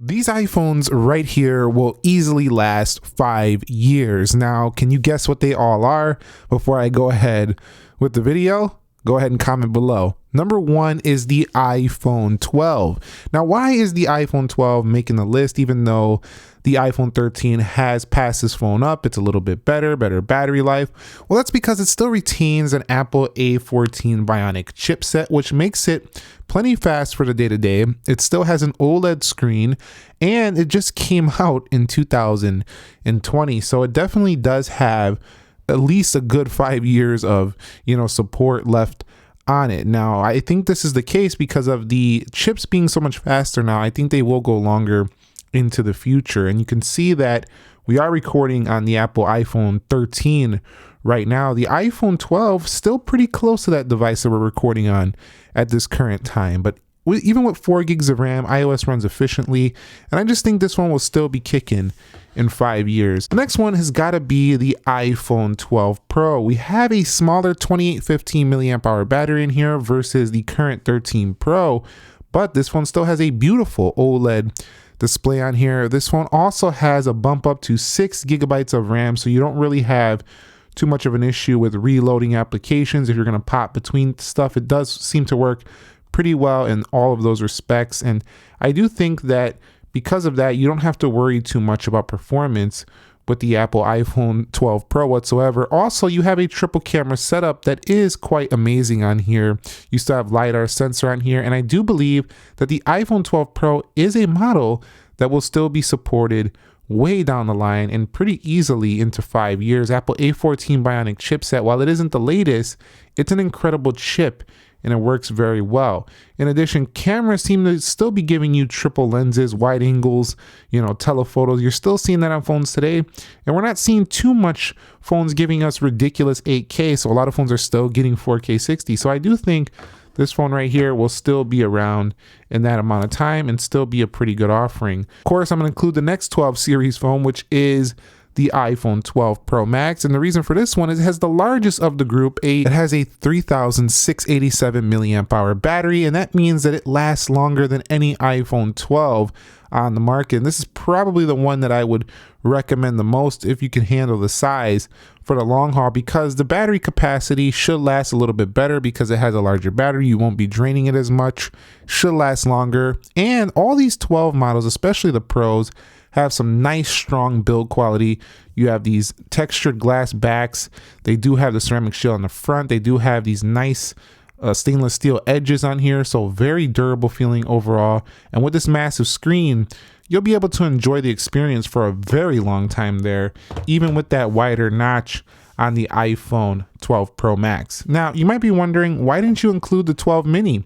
These iPhones right here will easily last 5 years. Now, can you guess what they all are? Before I go ahead with the video, go ahead and comment below. Number one is the iPhone 12. Now, why is the iPhone 12 making the list even though the iPhone 13 has passed this phone up? It's a little bit better battery life. Well, that's because it still retains an Apple A14 Bionic chipset, which makes it plenty fast for the day-to-day. It still has an OLED screen, and it just came out in 2020. So it definitely does have at least a good 5 years of, support left on it. Now, I think this is the case because of the chips being so much faster now. I think they will go longer into the future. And you can see that we are recording on the Apple iPhone 13 right now. The iPhone 12 still pretty close to that device that we're recording on at this current time. But even with 4 gigs of RAM, iOS runs efficiently. And I just think this one will still be kicking in 5 years. The next one has got to be the iPhone 12 Pro. We have a smaller 2815 milliamp hour battery in here versus the current 13 Pro, but this one still has a beautiful OLED display on here. This phone also has a bump up to 6 gigabytes of RAM, so you don't really have too much of an issue with reloading applications. If you're going to pop between stuff, it does seem to work pretty well in all of those respects. And I do think that because of that, you don't have to worry too much about performance with the Apple iPhone 12 Pro whatsoever. Also, you have a triple camera setup that is quite amazing on here. You still have LiDAR sensor on here, and I do believe that the iPhone 12 Pro is a model that will still be supported way down the line and pretty easily into 5 years. Apple A14 Bionic chipset, while it isn't the latest, it's an incredible chip and it works very well. In addition, cameras seem to still be giving you triple lenses, wide angles, telephotos. You're still seeing that on phones today, and we're not seeing too much phones giving us ridiculous 8K, so a lot of phones are still getting 4K 60. So I do think this phone right here will still be around in that amount of time and still be a pretty good offering. Of course, I'm going to include the next 12 series phone, which is the iPhone 12 Pro Max. And the reason for this one is it has the largest of the group. It has a 3687 milliamp hour battery, and that means that it lasts longer than any iPhone 12 on the market. And this is probably the one that I would recommend the most if you can handle the size for the long haul, because the battery capacity should last a little bit better because it has a larger battery. You won't be draining it as much, should last longer. And all these 12 models, especially the Pros, have some nice strong build quality. You have these textured glass backs. They do have the ceramic shield on the front. They do have these nice stainless steel edges on here, so very durable feeling overall. And with this massive screen, you'll be able to enjoy the experience for a very long time there, even with that wider notch on the iPhone 12 Pro Max. Now, you might be wondering, why didn't you include the 12 mini?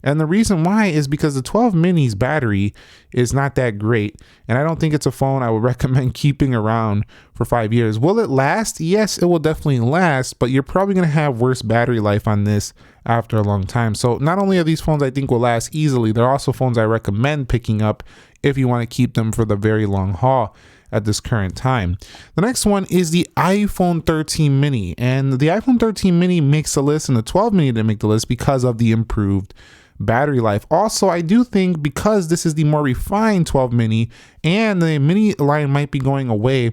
And the reason why is because the 12 mini's battery is not that great. And I don't think it's a phone I would recommend keeping around for 5 years. Will it last? Yes, it will definitely last, but you're probably going to have worse battery life on this after a long time. So not only are these phones I think will last easily, they're also phones I recommend picking up if you want to keep them for the very long haul at this current time. The next one is the iPhone 13 mini, and the iPhone 13 mini makes the list and the 12 mini didn't make the list because of the improved battery life. Also, I do think because this is the more refined 12 mini and the mini line might be going away,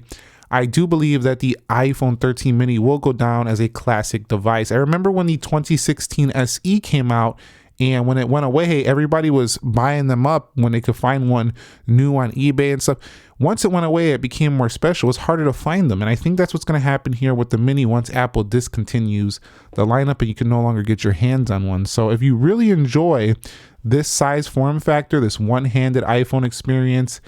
I do believe that the iPhone 13 mini will go down as a classic device. I remember when the 2016 SE came out, and when it went away, everybody was buying them up when they could find one new on eBay and stuff. Once it went away, it became more special. It was harder to find them. And I think that's what's going to happen here with the Mini once Apple discontinues the lineup and you can no longer get your hands on one. So if you really enjoy this size form factor, this one-handed iPhone experience,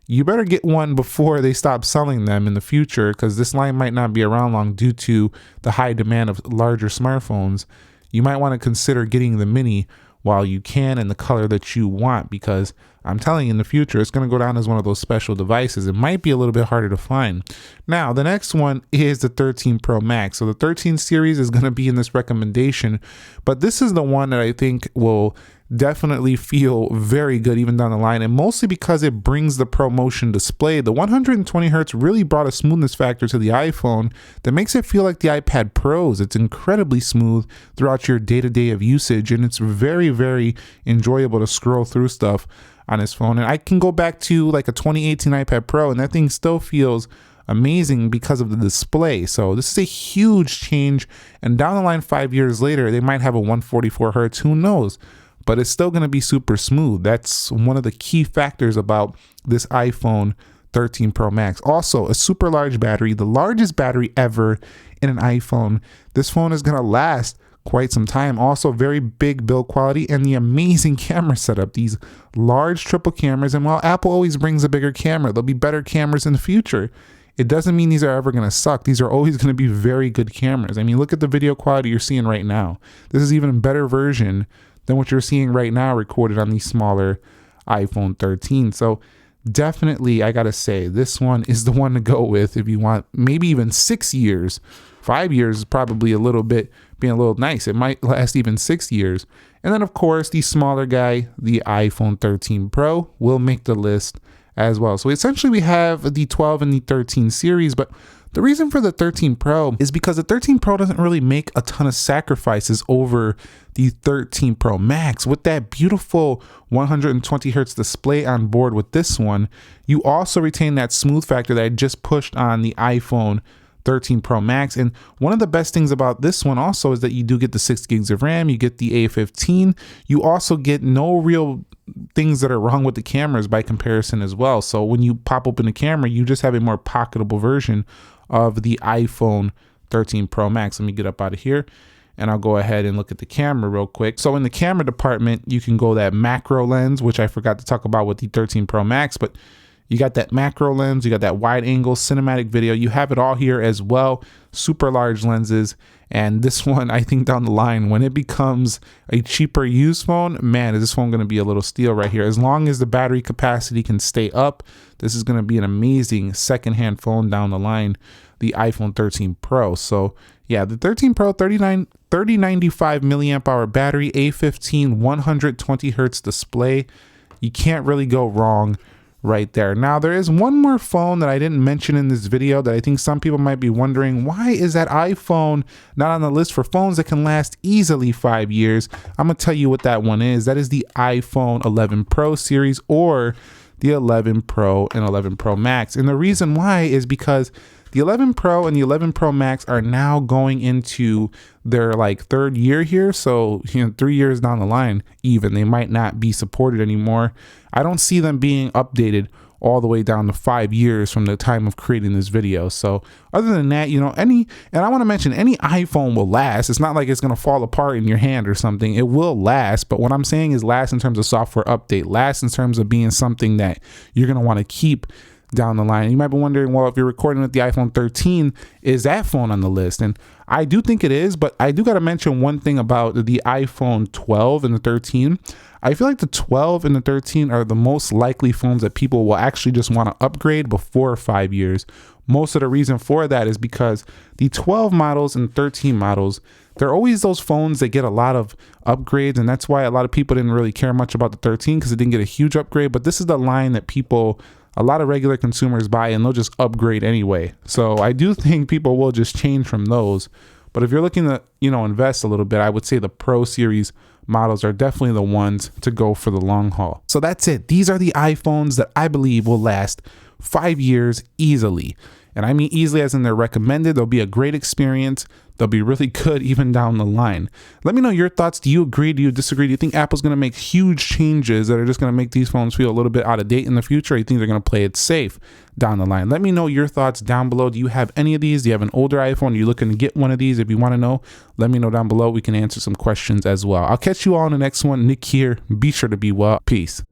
you better get one before they stop selling them in the future, because this line might not be around long due to the high demand of larger smartphones. You might want to consider getting the Mini while you can in the color that you want, because I'm telling you, in the future, it's going to go down as one of those special devices. It might be a little bit harder to find. Now, the next one is the 13 Pro Max. So the 13 series is going to be in this recommendation, but this is the one that I think will definitely feel very good even down the line, and mostly because it brings the ProMotion display. The 120 hertz really brought a smoothness factor to the iPhone that makes it feel like the iPad Pros. It's incredibly smooth throughout your day-to-day of usage, and it's very, very enjoyable to scroll through stuff on this phone. And I can go back to like a 2018 iPad Pro and that thing still feels amazing because of the display. So this is a huge change, and down the line 5 years later they might have a 144 hertz, who knows, but it's still going to be super smooth. That's one of the key factors about this iPhone 13 Pro Max. Also, a super large battery, the largest battery ever in an iPhone. This phone is going to last quite some time. Also, very big build quality and the amazing camera setup, these large triple cameras. And while Apple always brings a bigger camera, there'll be better cameras in the future. It doesn't mean these are ever going to suck. These are always going to be very good cameras. I mean, look at the video quality you're seeing right now. This is even a better version than what you're seeing right now recorded on the smaller iPhone 13. So definitely, I gotta say, this one is the one to go with if you want maybe even 6 years. 5 years is probably a little bit being a little nice. It might last even 6 years. And then of course, the smaller guy, the iPhone 13 Pro, will make the list as well. So essentially we have the 12 and the 13 series, but the reason for the 13 Pro is because the 13 Pro doesn't really make a ton of sacrifices over the 13 Pro Max. With that beautiful 120 hertz display on board with this one, you also retain that smooth factor that I just pushed on the iPhone 13 Pro Max. And one of the best things about this one also is that you do get the 6 gigs of RAM, you get the A15, you also get no real things that are wrong with the cameras by comparison as well. So when you pop open the camera, you just have a more pocketable version of the iPhone 13 Pro Max. Let me get up out of here and I'll go ahead and look at the camera real quick. So in the camera department, you can go that macro lens, which I forgot to talk about with the 13 Pro Max, but you got that macro lens, you got that wide angle, cinematic video, you have it all here as well, super large lenses. And this one, I think down the line, when it becomes a cheaper used phone, man, is this phone gonna be a little steal right here. As long as the battery capacity can stay up, this is gonna be an amazing secondhand phone down the line, the iPhone 13 Pro. So yeah, the 13 Pro, 3095 milliamp hour battery, A15, 120 hertz display. You can't really go wrong right there. Now there is one more phone that I didn't mention in this video that I think some people might be wondering, why is that iPhone not on the list for phones that can last easily 5 years? I'm gonna tell you what that one is. That is the iPhone 11 Pro series, or the 11 Pro and 11 Pro Max. And the reason why is because the 11 Pro and the 11 Pro Max are now going into their like 3rd year here. So, 3 years down the line, even, they might not be supported anymore. I don't see them being updated all the way down to 5 years from the time of creating this video. So other than that, and I want to mention, any iPhone will last. It's not like it's going to fall apart in your hand or something. It will last. But what I'm saying is last in terms of software update, last in terms of being something that you're going to want to keep down the line. You might be wondering, well, if you're recording with the iPhone 13, is that phone on the list? And I do think it is, but I do got to mention one thing about the iPhone 12 and the 13. I feel like the 12 and the 13 are the most likely phones that people will actually just want to upgrade before 5 years. Most of the reason for that is because the 12 models and 13 models, they're always those phones that get a lot of upgrades, and that's why a lot of people didn't really care much about the 13, because it didn't get a huge upgrade. But this is the line that a lot of regular consumers buy, and they'll just upgrade anyway. So I do think people will just change from those. But if you're looking to, invest a little bit, I would say the Pro series models are definitely the ones to go for the long haul. So that's it. These are the iPhones that I believe will last 5 years easily. And I mean easily as in they're recommended. They'll be a great experience. They'll be really good even down the line. Let me know your thoughts. Do you agree? Do you disagree? Do you think Apple's going to make huge changes that are just going to make these phones feel a little bit out of date in the future? Or you think they're going to play it safe down the line? Let me know your thoughts down below. Do you have any of these? Do you have an older iPhone? Are you looking to get one of these? If you want to know, let me know down below. We can answer some questions as well. I'll catch you all in the next one. Nick here. Be sure to be well. Peace.